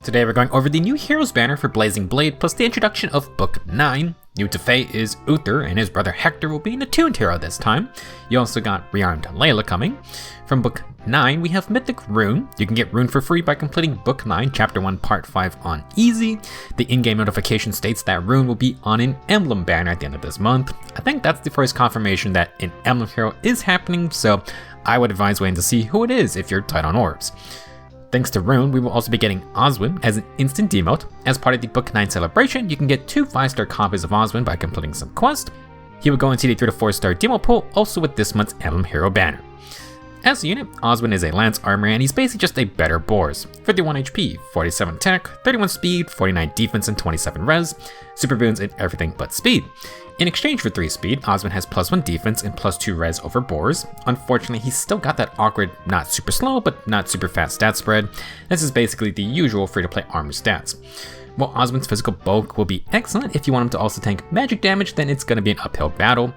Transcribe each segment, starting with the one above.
Today we're going over the new Heroes banner for Blazing Blade plus the introduction of Book 9. New to Fae is Uther, and his brother Hector will be an attuned hero this time. You also got Rearmed Leila coming. From Book 9 we have Mythic Rune. You can get Rune for free by completing Book 9 Chapter 1 Part 5 on Easy. The in-game notification states that Rune will be on an Emblem banner at the end of this month. I think that's the first confirmation that an Emblem hero is happening, so I would advise waiting to see who it is if you're tight on orbs. Thanks to Rune, we will also be getting Oswin as an instant demote. As part of the Book 9 celebration, you can get 2 5-star copies of Oswin by completing some quest. He will go into the 3 to 4-star demo pool, also with this month's Emblem Hero banner. As a unit, Oswin is a lance armor and he's basically just a better Boars. 51 HP, 47 attack, 31 speed, 49 defense, and 27 res. Super boons in everything but speed. In exchange for 3 speed, Oswin has +1 defense and +2 res over Boars. Unfortunately, he's still got that awkward, not super slow, but not super fast stat spread. This is basically the usual free-to-play armor stats. While Oswin's physical bulk will be excellent if you want him to also tank magic damage, then it's going to be an uphill battle.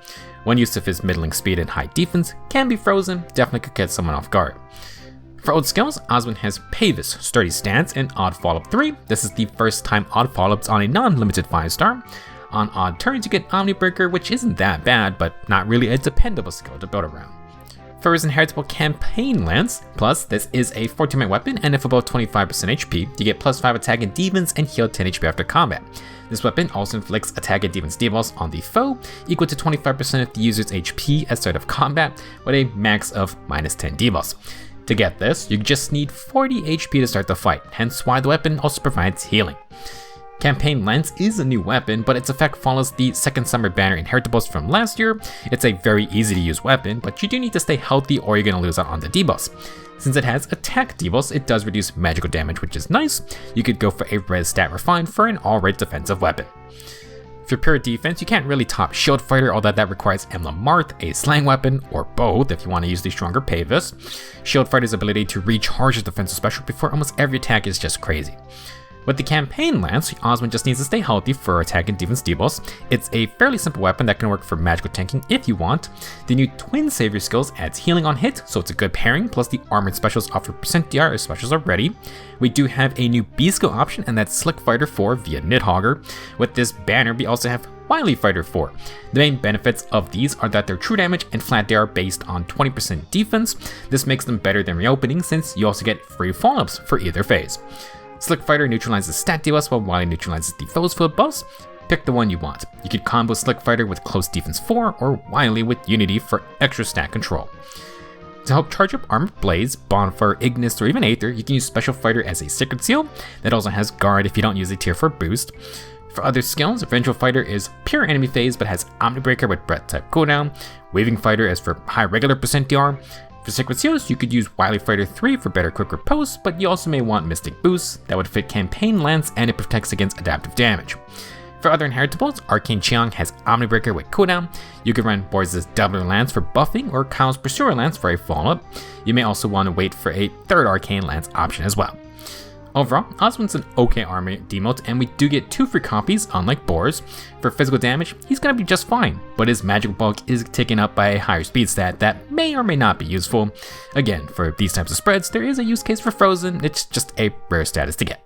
One use of his middling speed and high defense can be frozen, definitely could catch someone off guard. For old skills, Oswin has Pavis, Sturdy Stance, and Odd Follow-Up 3. This is the first time Odd Follow-Up's on a non-limited 5-star. On odd turns, you get Omnibreaker, which isn't that bad, but not really a dependable skill to build around. For his inheritable Campaign Lance, plus this is a 14-minute weapon, and if above 25% HP, you get +5 attack and defense and heal 10 HP after combat. This weapon also inflicts attack and defense debuffs on the foe, equal to 25% of the user's HP at start of combat, with a max of -10 debuffs. To get this, you just need 40 HP to start the fight, hence why the weapon also provides healing. Campaign Lance is a new weapon, but its effect follows the Second Summer banner inheritables from last year. It's a very easy to use weapon, but you do need to stay healthy or you're going to lose out on the debuffs. Since it has attack debuffs, it does reduce magical damage, which is nice. You could go for a res stat refined for an alright defensive weapon. For pure defense, you can't really top Shield Fighter, although that requires Emblem Marth, a slang weapon, or both if you want to use the stronger Pavis. Shield Fighter's ability to recharge his defensive special before almost every attack is just crazy. With the Campaign Lance, Oswin just needs to stay healthy for attack and defense debuffs. It's a fairly simple weapon that can work for magical tanking if you want. The new Twin Savior skills adds healing on hit, so it's a good pairing, plus the armored specials offer % DR if specials are ready. We do have a new B skill option, and that's Slick Fighter 4 via Nidhogger. With this banner, we also have Wily Fighter 4. The main benefits of these are that their true damage and flat DR are based on 20% defense. This makes them better than reopening since you also get free follow-ups for either phase. Slick Fighter neutralizes stat debuffs while Wily neutralizes the foe's field buffs. Pick the one you want. You could combo Slick Fighter with Close Defense 4 or Wily with Unity for extra stat control. To help charge up Armored Blades, Bonfire, Ignis, or even Aether, you can use Special Fighter as a Sacred Seal that also has Guard if you don't use a tier 4 boost. For other skills, Vengeful Fighter is pure enemy phase but has Omnibreaker with Breath type cooldown. Waving Fighter is for high regular % DR. For Sacred Seals, you could use Wily Fighter 3 for better quick riposte, but you also may want Mystic Boost that would fit Campaign Lance and it protects against adaptive damage. For other inheritables, Arcane Chiang has Omnibreaker with cooldown. You could run Boris' Doubler Lance for buffing or Kyle's Pursuer Lance for a follow-up. You may also want to wait for a third Arcane Lance option as well. Overall, Oswin's an okay army demote, and we do get 2 free copies, unlike Boars. For physical damage, he's gonna be just fine, but his magical bulk is taken up by a higher speed stat that may or may not be useful. Again, for these types of spreads, there is a use case for Frozen, it's just a rare status to get.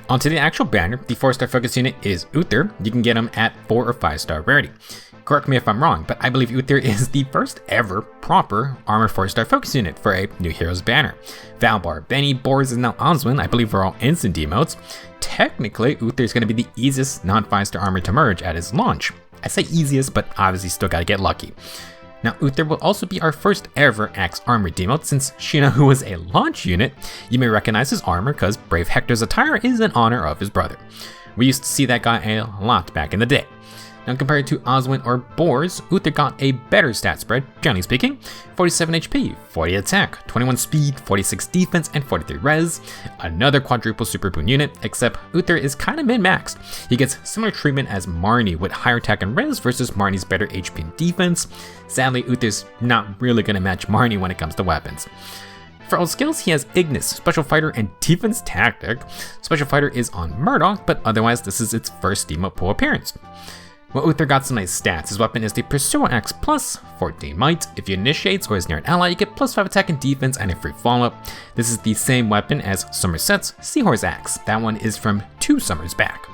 Onto the actual banner, the 4-star focus unit is Uther. You can get him at 4 or 5-star rarity. Correct me if I'm wrong, but I believe Uther is the first ever proper armored 4-star focus unit for a new Heroes banner. Valbar, Benny, Boris, and now Oswin, I believe are all instant demotes. Technically, Uther is going to be the easiest non-5-star armor to merge at his launch. I say easiest, but obviously still gotta get lucky. Now, Uther will also be our first ever Axe Armor demote. Since Sheena, who was a launch unit, you may recognize his armor because Brave Hector's attire is in honor of his brother. We used to see that guy a lot back in the day. Now, compared to Oswin or Boars, Uther got a better stat spread, generally speaking. 47 HP, 40 attack, 21 speed, 46 defense, and 43 res. Another quadruple super boon unit, except Uther is kinda min-maxed. He gets similar treatment as Marnie with higher attack and res versus Marnie's better HP and defense. Sadly, Uther's not really gonna match Marnie when it comes to weapons. For all skills, he has Ignis, Special Fighter, and Defense Tactic. Special Fighter is on Murdoch, but otherwise this is its first demote pool appearance. Well, Uther got some nice stats. His weapon is the Pursuer Axe plus 14 might. If you initiates or is near an ally, you get plus 5 attack and defense and a free follow-up. This is the same weapon as Somerset's Seahorse Axe. That one is from 2 summers back.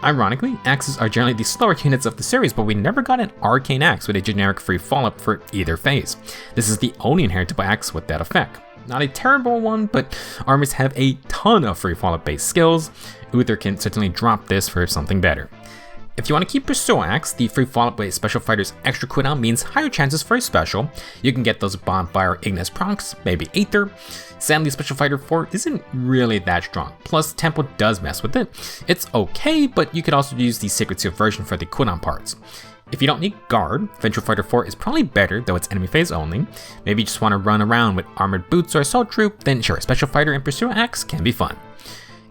Ironically, axes are generally the slower units of the series, but we never got an arcane axe with a generic free follow-up for either phase. This is the only inheritable axe with that effect. Not a terrible one, but armors have a ton of free follow-up based skills. Uther can certainly drop this for something better. If you want to keep Pursuer Axe, the free follow-up with Special Fighter's extra cooldown means higher chances for a special. You can get those Bonfire or Ignis procs, maybe Aether. Sadly, Special Fighter 4 isn't really that strong, plus Tempo does mess with it. It's okay, but you could also use the Sacred Seal version for the cooldown parts. If you don't need Guard, Vengeful Fighter 4 is probably better, though it's enemy phase only. Maybe you just want to run around with Armored Boots or Assault Troop, then sure, Special Fighter and Pursuer Axe can be fun.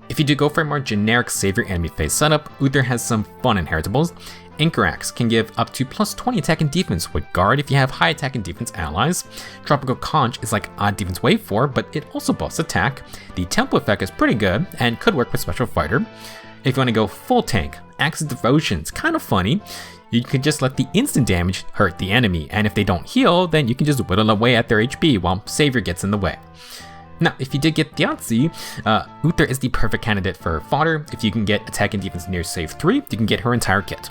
If you do go for a more generic save your enemy phase setup, Uther has some fun inheritables. Anchor Axe can give up to plus 20 attack and defense with Guard if you have high attack and defense allies. Tropical Conch is like odd defense wave 4, but it also buffs attack. The tempo effect is pretty good and could work with Special Fighter. If you want to go full tank, Axe's Devotion is kind of funny. You can just let the instant damage hurt the enemy, and if they don't heal, then you can just whittle away at their HP while Savior gets in the way. Now, if you did get Diatzi, Uther is the perfect candidate for fodder. If you can get attack and defense near save 3, you can get her entire kit.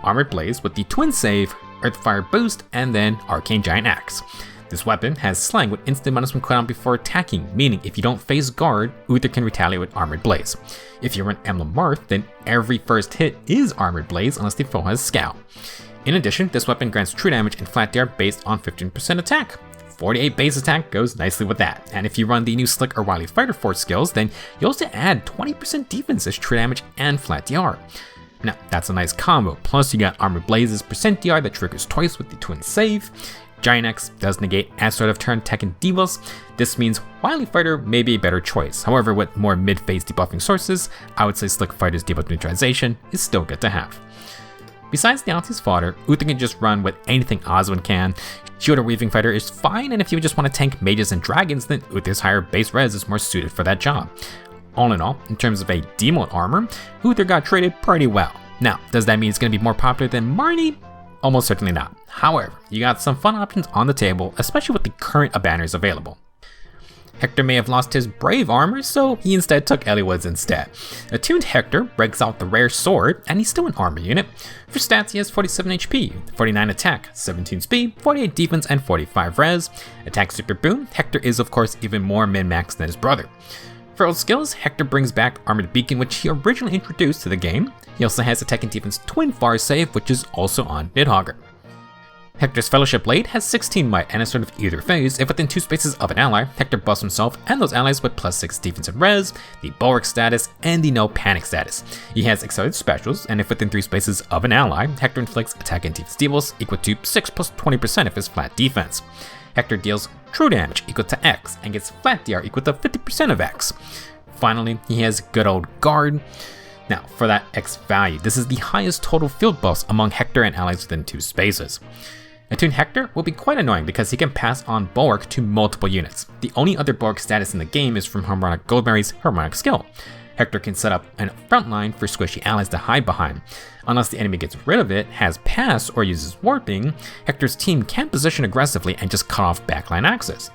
Armored Blaze with the twin save, Earthfire boost, and then Arcane Giant Axe. This weapon has Slang with instant -1 cooldown before attacking, meaning if you don't face Guard, Uther can retaliate with Armored Blaze. If you run Emblem Marth, then every first hit is Armored Blaze unless the foe has Scout. In addition, this weapon grants true damage and flat DR based on 15% attack. 48 base attack goes nicely with that, and if you run the new Slick or Wily Fighter Force skills, then you also add 20% defense as true damage and flat DR. Now, that's a nice combo, plus you got Armored Blaze's % DR that triggers twice with the twin save. Giant Axe does negate as sort of turn tech and debuffs. This means Wily Fighter may be a better choice. However, with more mid-phase debuffing sources, I would say Slick Fighter's debuff neutralization is still good to have. Besides Diatzi's fodder, Uther can just run with anything Oswin can. Shield or Weaving Fighter is fine, and if you just want to tank mages and dragons, then Uther's higher base res is more suited for that job. All in all, in terms of a Demote armor, Uther got traded pretty well. Now, does that mean it's going to be more popular than Marnie? Almost certainly not. However, you got some fun options on the table, especially with the current banners available. Hector may have lost his Brave armor, so he instead took Eliwood's instead. Attuned Hector breaks out the rare sword, and he's still an armor unit. For stats, he has 47 HP, 49 attack, 17 speed, 48 defense, and 45 res. Attack super boon, Hector is of course even more min-max than his brother. For old skills, Hector brings back Armored Beacon, which he originally introduced to the game. He also has attack and defense twin far save, which is also on Nidhogger. Hector's Fellowship Blade has 16 might and is sort of either phase. If within 2 spaces of an ally, Hector buffs himself and those allies with +6 defense and res, the Bulwark status, and the No Panic status. He has accelerated specials, and if within 3 spaces of an ally, Hector inflicts attack and defense debuffs equal to 6 plus 20% of his flat defense. Hector deals true damage equal to X and gets flat DR equal to 50% of X. Finally, he has good old Guard. Now, for that X value, this is the highest total field buffs among Hector and allies within 2 spaces. Attuned Hector will be quite annoying because he can pass on Bulwark to multiple units. The only other Bulwark status in the game is from Harmonic Goldberry's Harmonic skill. Hector can set up a front line for squishy allies to hide behind. Unless the enemy gets rid of it, has pass, or uses warping, Hector's team can position aggressively and just cut off backline access.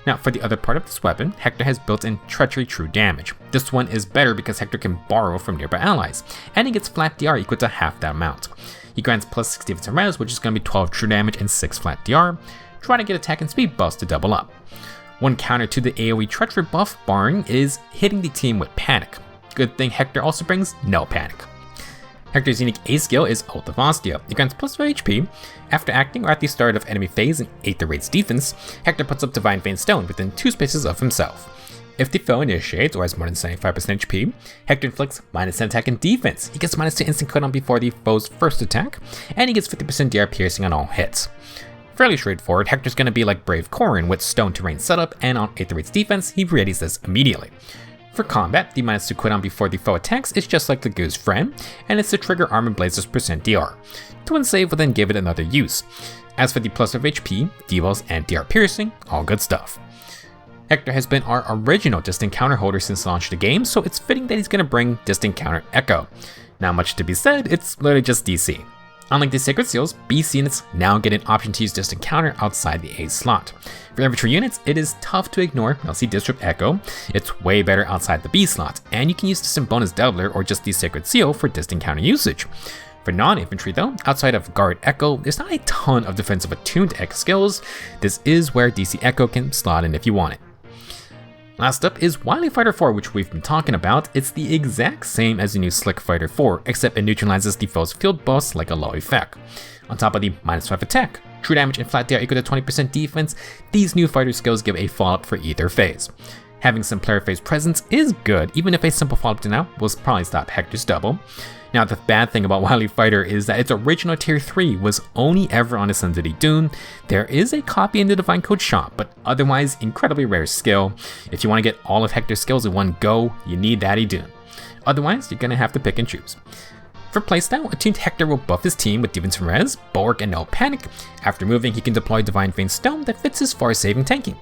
Now, for the other part of this weapon, Hector has built-in Treachery True Damage. This one is better because Hector can borrow from nearby allies, and he gets flat DR equal to half that amount. He grants +6 defense and res, which is going to be 12 true damage and 6 flat DR. Try to get attack and speed buffs to double up. One counter to the AoE Treachery buff barring is hitting the team with Panic. Good thing Hector also brings no Panic. Hector's unique A skill is Ult of Ostia. He grants +5 HP. After acting or at the start of enemy phase and Aether rates defense, Hector puts up Divine Vein Stone within 2 spaces of himself. If the foe initiates or has more than 75% HP, Hector inflicts -10 attack and defense. He gets -2 instant cooldown before the foe's first attack, and he gets 50% DR piercing on all hits. Fairly straightforward, Hector's going to be like Brave Corrin with Stone Terrain setup, and on Aether rates defense, he readies this immediately. For combat, the -2 cooldown before the foe attacks is just like the Goose Friend, and it's to trigger Armored Blaze's %DR. Twin save will then give it another use. As for the +5 HP, debuffs, and DR piercing, all good stuff. Hector has been our original Distant Counter holder since the launch of the game, so it's fitting that he's going to bring Distant Counter Echo. Not much to be said, it's literally just DC. Unlike the Sacred Seals, BC units now get an option to use Distant Counter outside the A slot. For infantry units, it is tough to ignore LC Disrupt Echo. It's way better outside the B slot, and you can use Distant Bonus Doubler or just the Sacred Seal for Distant Counter usage. For non-infantry though, outside of Guard Echo, there's not a ton of defensive Attuned Echo skills. This is where DC Echo can slot in if you want it. Last up is Wily Fighter 4, which we've been talking about. It's the exact same as the new Slick Fighter 4, except it neutralizes the foe's field boss like a low effect. On top of the -5 attack, true damage and flat DR equal to 20% defense, these new fighter skills give a follow-up for either phase. Having some player phase presence is good, even if a simple follow-up to now will probably stop Hector's double. Now the bad thing about Wily Fighter is that its original tier 3 was only ever on Ascended Dune. There is a copy in the Divine Code shop, but otherwise incredibly rare skill. If you want to get all of Hector's skills in one go, you need that Dune. Otherwise, you're going to have to pick and choose. For playstyle, Attuned Hector will buff his team with Defense from Res, Bulwark, and No Panic. After moving, he can deploy Divine Vein Stone that fits his far-saving tanking.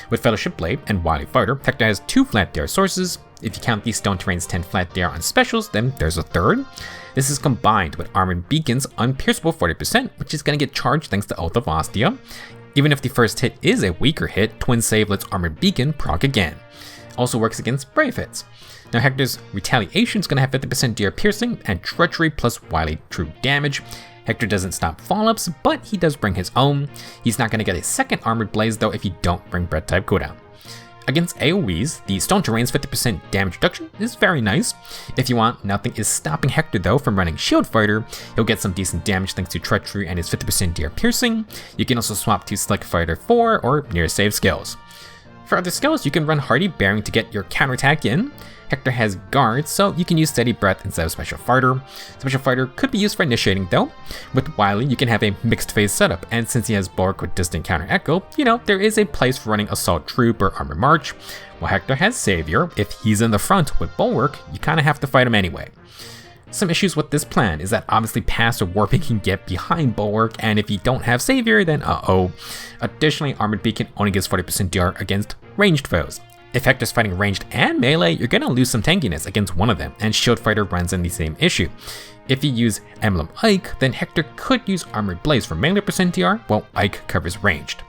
With Fellowship Blade and Wily Fighter, Hector has 2 flat DR sources. If you count the Stone Terrain's 10 flat DR on specials, then there's a third. This is combined with Armored Beacon's Unpierceable 40%, which is going to get charged thanks to Oath of Ostia. Even if the first hit is a weaker hit, Twin Save lets Armored Beacon proc again. Also works against Brave hits. Now Hector's Retaliation is going to have 50% DR Piercing and Treachery plus Wily True Damage. Hector doesn't stop follow-ups, but he does bring his own. He's not going to get a second Armored Blaze though if you don't bring Bread type cooldown. Against AoEs, the Stone Terrain's 50% damage reduction is very nice. If you want, nothing is stopping Hector though from running Shield Fighter. He'll get some decent damage thanks to Treachery and his 50% DR Piercing. You can also swap to Slick Fighter 4 or Near Save skills. For other skills, you can run Hardy Bearing to get your counterattack in. Hector has guards, so you can use Steady Breath instead of Special Fighter. Special Fighter could be used for initiating though. With Wily, you can have a mixed phase setup, and since he has Bulwark with Distant Counter Echo, there is a place for running Assault Troop or Armor March. While Hector has Savior, if he's in the front with Bulwark, you kinda have to fight him anyway. Some issues with this plan is that obviously Pass or Warping can get behind Bulwark, and if you don't have Savior, then uh-oh. Additionally, Armored Beacon only gives 40% DR against ranged foes. If Hector's fighting ranged and melee, you're gonna lose some tankiness against one of them, and Shield Fighter runs in the same issue. If you use Emblem Ike, then Hector could use Armored Blaze for melee percent DR, while Ike covers ranged.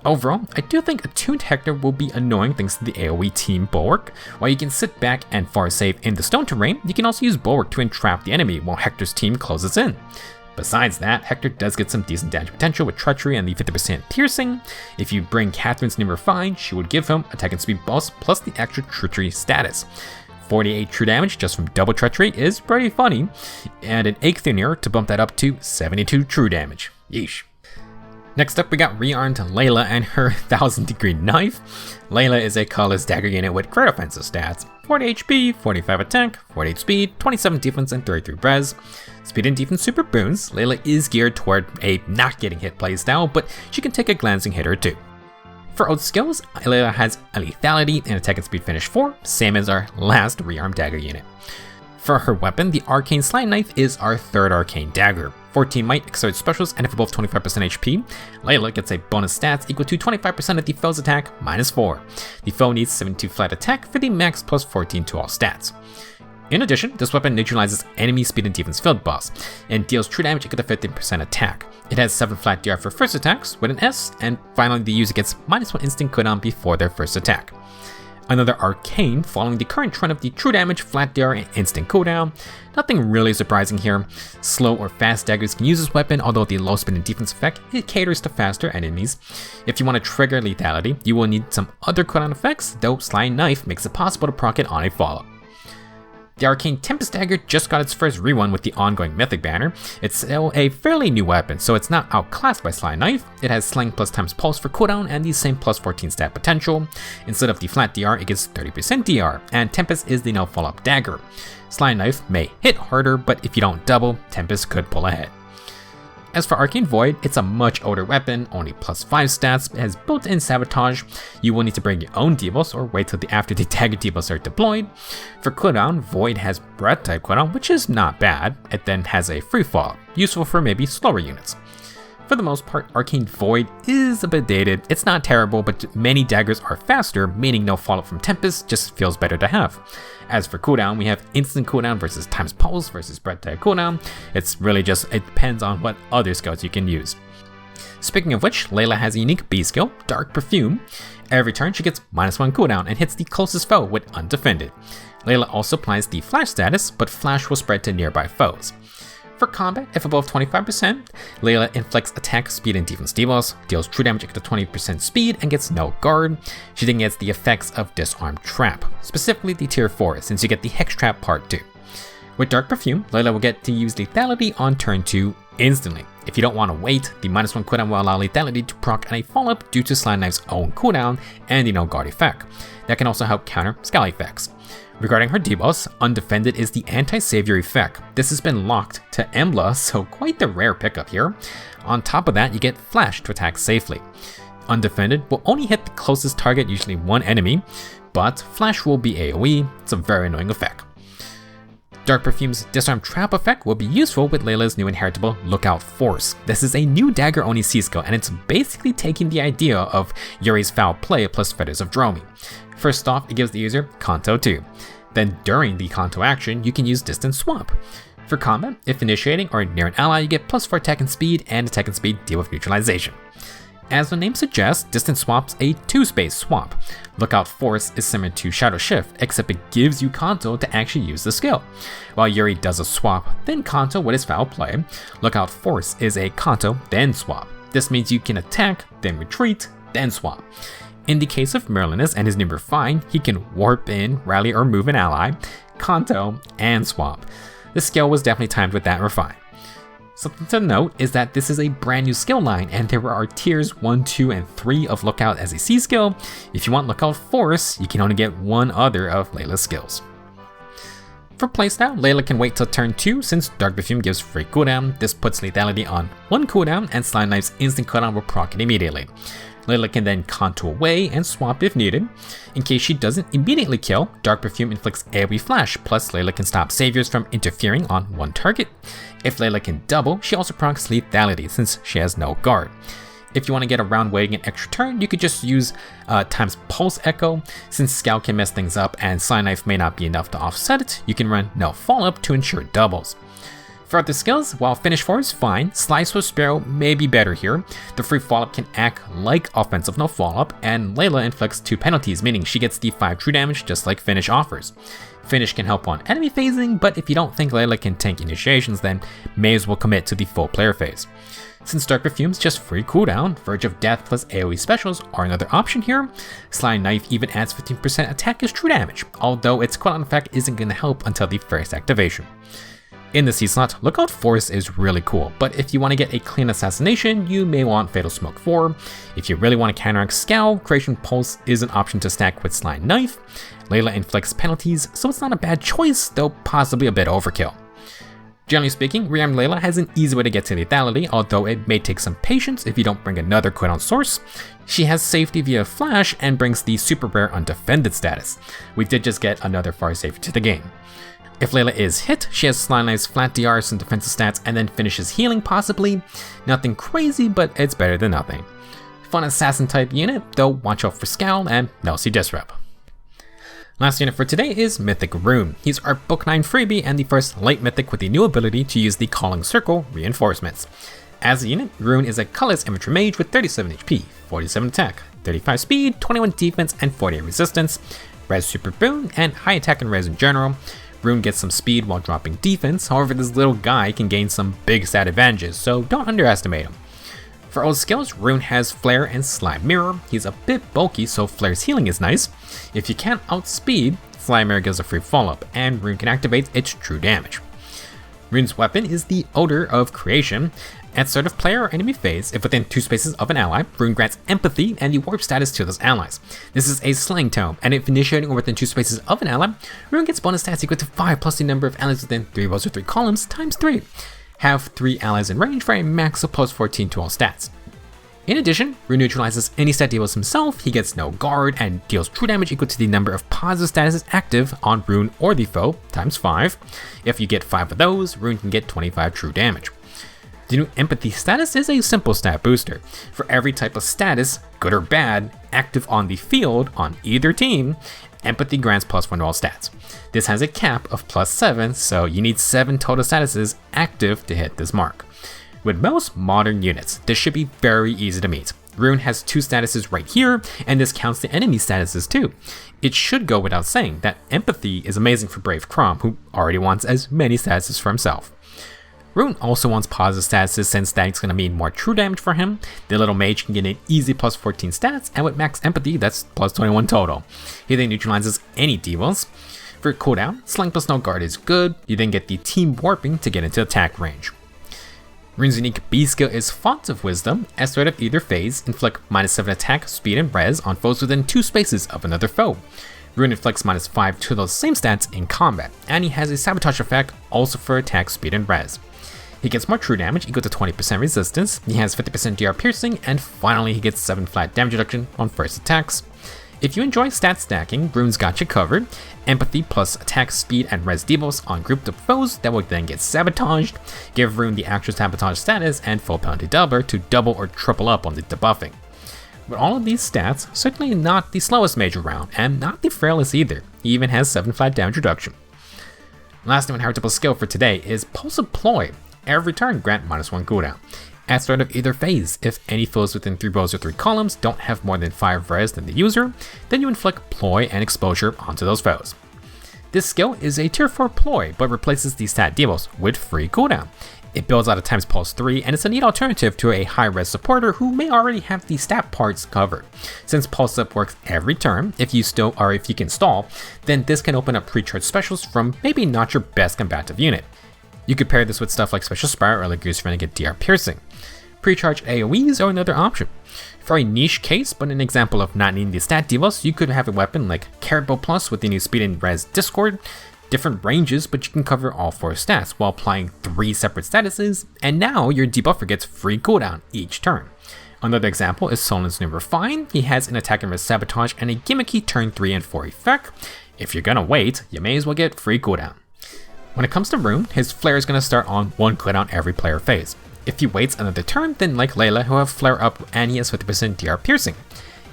Overall, I do think Attuned Hector will be annoying thanks to the AoE team Bulwark. While you can sit back and far save in the Stone Terrain, you can also use Bulwark to entrap the enemy while Hector's team closes in. Besides that, Hector does get some decent damage potential with Treachery and the 50% piercing. If you bring Catherine's New Refined, she would give him attack and speed buffs plus the extra Treachery status. 48 true damage just from double Treachery is pretty funny, and an Eikthenir to bump that up to 72 true damage. Yeesh. Next up, we got Rearmed Leila and her 1000 degree knife. Leila is a colorless dagger unit with great offensive stats: 40 HP, 45 attack, 48 speed, 27 defense, and 33 res. Speed and defense super boons. Leila is geared toward a not getting hit playstyle, but she can take a glancing hit or two. For oath skills, Leila has a lethality and attack and speed finish 4, same as our last Rearmed dagger unit. For her weapon, the Arcane Slime Knife is our third Arcane Dagger. 14 might, accelerated specials, and if above 25% HP, Leila gets a bonus stats equal to 25% of the foe's attack, -4. The foe needs 72 flat attack for the max plus 14 to all stats. In addition, this weapon neutralizes enemy speed and defense field buffs, and deals true damage equal to 15% attack. It has 7 flat DR for first attacks with an S, and finally the user gets -1 instant cooldown before their first attack. Another Arcane, following the current trend of the true damage, flat DR, and instant cooldown. Nothing really surprising here. Slow or fast daggers can use this weapon, although the low speed and defense effect, it caters to faster enemies. If you want to trigger lethality, you will need some other cooldown effects, though Slime Knife makes it possible to proc it on a follow. The Arcane Tempest Dagger just got its first rerun with the ongoing Mythic banner. It's still a fairly new weapon, so it's not outclassed by Slime Knife. It has Slang plus times Pulse for cooldown and the same plus 14 stat potential. Instead of the flat DR, it gets 30% DR, and Tempest is the no follow-up dagger. Slime Knife may hit harder, but if you don't double, Tempest could pull ahead. As for Arcane Void, it's a much older weapon, only +5 stats, it has built-in sabotage. You will need to bring your own debuffs or wait till after the dagger debuffs are deployed. For cooldown, Void has Breath type cooldown, which is not bad. It then has a free fall, useful for maybe slower units. For the most part, Arcane Void is a bit dated. It's not terrible, but many daggers are faster, meaning no fallout from Tempest just feels better to have. As for cooldown, we have instant cooldown versus times pulse versus spread type cooldown. It's really just, it depends on what other skills you can use. Speaking of which, Leila has a unique B skill, Dark Perfume. Every turn she gets -1 cooldown and hits the closest foe with undefended. Leila also applies the flash status, but flash will spread to nearby foes. For combat, if above 25%, Leila inflicts attack, speed, and defense debuffs, deals true damage equal to 20% speed, and gets no guard. She then gets the effects of Disarmed Trap, specifically the tier 4, since you get the Hex Trap part 2. With Dark Perfume, Leila will get to use lethality on turn 2 instantly. If you don't want to wait, the -1 cooldown will allow lethality to proc on a follow-up due to Slime Knife's own cooldown and the no guard effect. That can also help counter Scowl effects. Regarding her debuffs, Undefended is the anti-savior effect. This has been locked to Embla, so quite the rare pickup here. On top of that, you get Flash to attack safely. Undefended will only hit the closest target, usually one enemy, but Flash will be AoE. It's a very annoying effect. Dark Perfume's Disarm Trap effect will be useful with Leila's new inheritable Lookout Force. This is a new dagger only C skill, and it's basically taking the idea of Yuri's Foul Play plus Feathers of Dromi. First off, it gives the user Kanto 2. Then during the Kanto action, you can use Distance Swap. For combat, if initiating or near an ally, you get +4 attack and speed, and attack and speed deal with neutralization. As the name suggests, Distance Swap's a 2-space swap. Lookout Force is similar to Shadow Shift, except it gives you Kanto to actually use the skill. While Yuri does a swap, then Kanto with his Foul Play, Lookout Force is a Kanto, then swap. This means you can attack, then retreat, then swap. In the case of Merlinus and his new Refine, he can warp in, rally or move an ally, Kanto, and swap. The skill was definitely timed with that Refine. Something to note is that this is a brand new skill line, and there are tiers 1, 2, and 3 of Lookout as a C skill. If you want Lookout Force, you can only get one other of Leila's skills. For playstyle, Leila can wait till turn 2 since Dark Perfume gives free cooldown. This puts lethality on 1 cooldown, and Slime Knife's instant cooldown will proc it immediately. Leila can then Kanto away and swap if needed. In case she doesn't immediately kill, Dark Perfume inflicts AoE Flash, plus Leila can stop saviors from interfering on one target. If Leila can double, she also procs lethality since she has no guard. If you want to get around waiting an extra turn, you could just use times Pulse Echo. Since Scowl can mess things up and Slime Knife may not be enough to offset it, you can run no follow-up to ensure doubles. For other skills, while Finish 4 is fine, Slice with Sparrow may be better here. The free follow-up can act like offensive no follow-up, and Leila inflicts 2 penalties, meaning she gets the 5 true damage just like Finish offers. Finish can help on enemy phasing, but if you don't think Leila can tank initiations, then may as well commit to the full player phase. Since Dark Perfume's just free cooldown, Verge of Death plus AoE specials are another option here. Slime Knife even adds 15% attack as true damage, although its cooldown effect isn't going to help until the first activation. In the C-slot, Lookout Force is really cool, but if you want to get a clean assassination, you may want Fatal Smoke 4. If you really want to counteract Scowl, Creation Pulse is an option to stack with Slime Knife. Leila inflicts penalties, so it's not a bad choice, though possibly a bit overkill. Generally speaking, Rearmed Leila has an easy way to get to lethality, although it may take some patience if you don't bring another cooldown source. She has safety via Flash and brings the super rare Undefended status. We did just get another fire savior to the game. If Leila is hit, she has Slime Knife's flat DRs and defensive stats and then finishes healing possibly. Nothing crazy, but it's better than nothing. Fun assassin type unit, though watch out for Scowl and no C Disrupt. Last unit for today is Mythic Rune. He's our Book 9 freebie and the first light mythic with the new ability to use the Calling Circle reinforcements. As a unit, Rune is a colorless infantry mage with 37 HP, 47 attack, 35 speed, 21 defense, and 48 resistance, res super boon, and high attack and res in general. Rune gets some speed while dropping defense, however this little guy can gain some big stat advantages, so don't underestimate him. For all skills, Rune has Flare and Slime Mirror. He's a bit bulky, so Flare's healing is nice. If you can't outspeed, Slime Mirror gives a free follow-up, and Rune can activate its true damage. Rune's weapon is the Odor of Creation. At start of player or enemy phase, if within 2 spaces of an ally, Rune grants empathy and the warp status to those allies. This is a slang tome, and if initiating or within 2 spaces of an ally, Rune gets bonus stats equal to 5 plus the number of allies within 3 rows or 3 columns times 3. Have 3 allies in range for a max of plus 14 to all stats. In addition, Rune neutralizes any stat deals himself, he gets no guard, and deals true damage equal to the number of positive statuses active on Rune or the foe, times 5. If you get 5 of those, Rune can get 25 true damage. The new Empathy status is a simple stat booster. For every type of status, good or bad, active on the field on either team, Empathy grants +1 to all stats. This has a cap of +7, so you need 7 total statuses active to hit this mark. With most modern units, this should be very easy to meet. Rune has 2 statuses right here, and this counts the enemy statuses too. It should go without saying that Empathy is amazing for Brave Crom, who already wants as many statuses for himself. Rune also wants positive statuses since that's going to mean more true damage for him. The little mage can get an easy +14 stats, and with max Empathy, that's +21 total. He then neutralizes any debuffs. For cooldown, Slang plus no guard is good. You then get the team warping to get into attack range. Rune's unique B skill is Font of Wisdom. At start of either phase, inflict -7 attack, speed, and res on foes within 2 spaces of another foe. Rune inflicts -5 to those same stats in combat, and he has a sabotage effect also for attack, speed, and res. He gets more true damage equal to 20% resistance, he has 50% DR piercing, and finally he gets 7 flat damage reduction on first attacks. If you enjoy stat stacking, Rune's got you covered. Empathy plus attack, speed, and res debuffs on grouped up foes that will then get sabotaged, give Rune the actual sabotage status and full penalty doubler to double or triple up on the debuffing. With all of these stats, certainly not the slowest mage around, and not the frailest either. He even has 7 flat damage reduction. Last new inheritable skill for today is Pulse of Ploy. Every turn grant -1 cooldown. At start of either phase, if any foes within 3 rows or 3 columns don't have more than 5 res than the user, then you inflict Ploy and exposure onto those foes. This skill is a tier 4 ploy, but replaces the stat debuffs with free cooldown. It builds out of times pulse 3, and it's a neat alternative to a high res supporter who may already have the stat parts covered. Since pulse up works every turn, if you can stall, then this can open up pre-charged specials from maybe not your best combative unit. You could pair this with stuff like Special Spire or Legoose to get DR piercing. Pre-charge AoEs are another option. For a niche case, but an example of not needing the stat debuffs, you could have a weapon like Carrot Plus with the new speed and res Discord, different ranges, but you can cover all 4 stats while applying 3 separate statuses, and now your debuffer gets free cooldown each turn. Another example is Solin's new Refine. He has an attack and res sabotage and a gimmicky turn 3 and 4 effect. If you're gonna wait, you may as well get free cooldown. When it comes to Rune, his flare is gonna start on 1 cooldown every player phase. If he waits another turn, then like Leila, he'll have flare up and he has 50% DR piercing.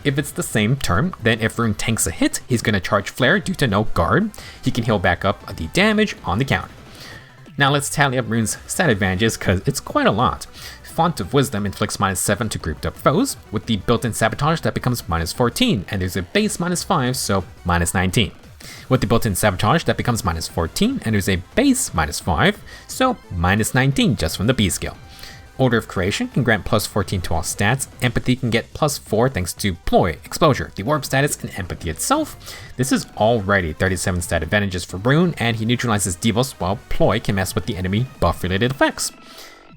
If it's the same turn, then if Rune tanks a hit, he's going to charge flare due to no guard. He can heal back up the damage on the counter. Now let's tally up Rune's stat advantages because it's quite a lot. Font of Wisdom inflicts -7 to grouped up foes. With the built-in sabotage that becomes -14, and there's a base -5, so -19. With the built-in sabotage that becomes -14, and there's a base -5, so -19 just from the B skill. Order of Creation can grant +14 to all stats. Empathy can get +4 thanks to Ploy, Exposure, the Warp status, and Empathy itself. This is already 37 stat advantages for Rune, and he neutralizes debuffs while Ploy can mess with the enemy buff-related effects.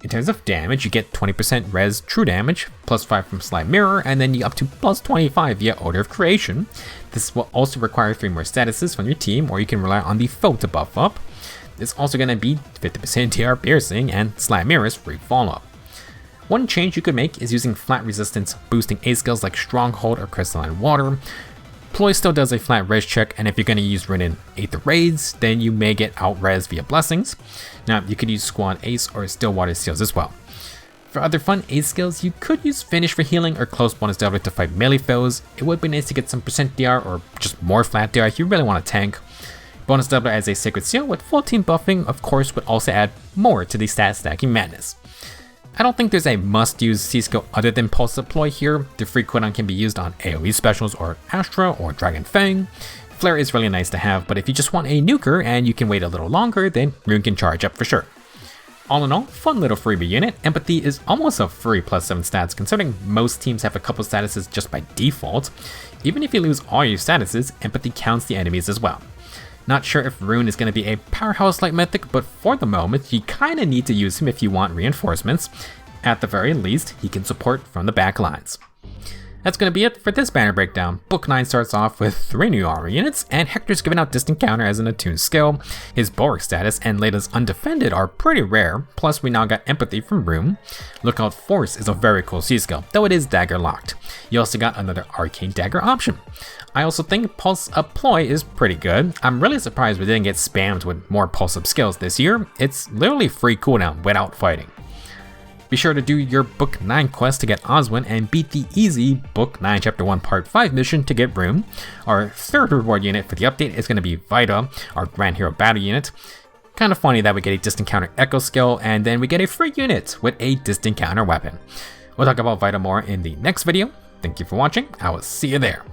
In terms of damage, you get 20% res true damage, +5 from Slime Mirror, and then you up to +25 via Order of Creation. This will also require 3 more statuses from your team, or you can rely on the foe to buff up. It's also going to be 50% TR Piercing and Slime Mirror's free follow-up. One change you could make is using flat resistance boosting A skills like Stronghold or Crystalline Water. Ploy still does a flat res check, and if you're going to use Rune in Aether Raids, then you may get out res via Blessings. Now, you could use Squad Ace or Stillwater Seals as well. For other fun Ace skills, you could use Finish for healing or Close bonus doubler to fight melee foes. It would be nice to get some % DR or just more flat DR if you really want to tank. Bonus doubler as a Sacred Seal with full team buffing, of course, would also add more to the stat stacking madness. I don't think there's a must-use C-skill other than Pulse Deploy here. The free cooldown can be used on AoE specials or Astra or Dragon Fang. Flare is really nice to have, but if you just want a nuker and you can wait a little longer, then Rune can charge up for sure. All in all, fun little freebie unit. Empathy is almost a free +7 stats considering most teams have a couple statuses just by default. Even if you lose all your statuses, Empathy counts the enemies as well. Not sure if Rune is going to be a powerhouse like Mythic, but for the moment, you kinda need to use him if you want reinforcements. At the very least, he can support from the back lines. That's going to be it for this banner breakdown. Book 9 starts off with 3 new armor units, and Hector's giving out Distant Counter as an attuned skill. His Bulwark status and Leila's Undefended are pretty rare, plus we now got Empathy from Rune. Lookout Force is a very cool C-skill, though it is dagger locked. You also got another Arcane Dagger option. I also think Pulse Up Ploy is pretty good. I'm really surprised we didn't get spammed with more Pulse Up skills this year. It's literally free cooldown without fighting. Be sure to do your Book 9 quest to get Oswin and beat the easy Book 9 Chapter 1 Part 5 mission to get Rune. Our third reward unit for the update is going to be Vita, our Grand Hero Battle unit. Kind of funny that we get a distant counter echo skill, and then we get a free unit with a distant counter weapon. We'll talk about Vita more in the next video. Thank you for watching. I will see you there.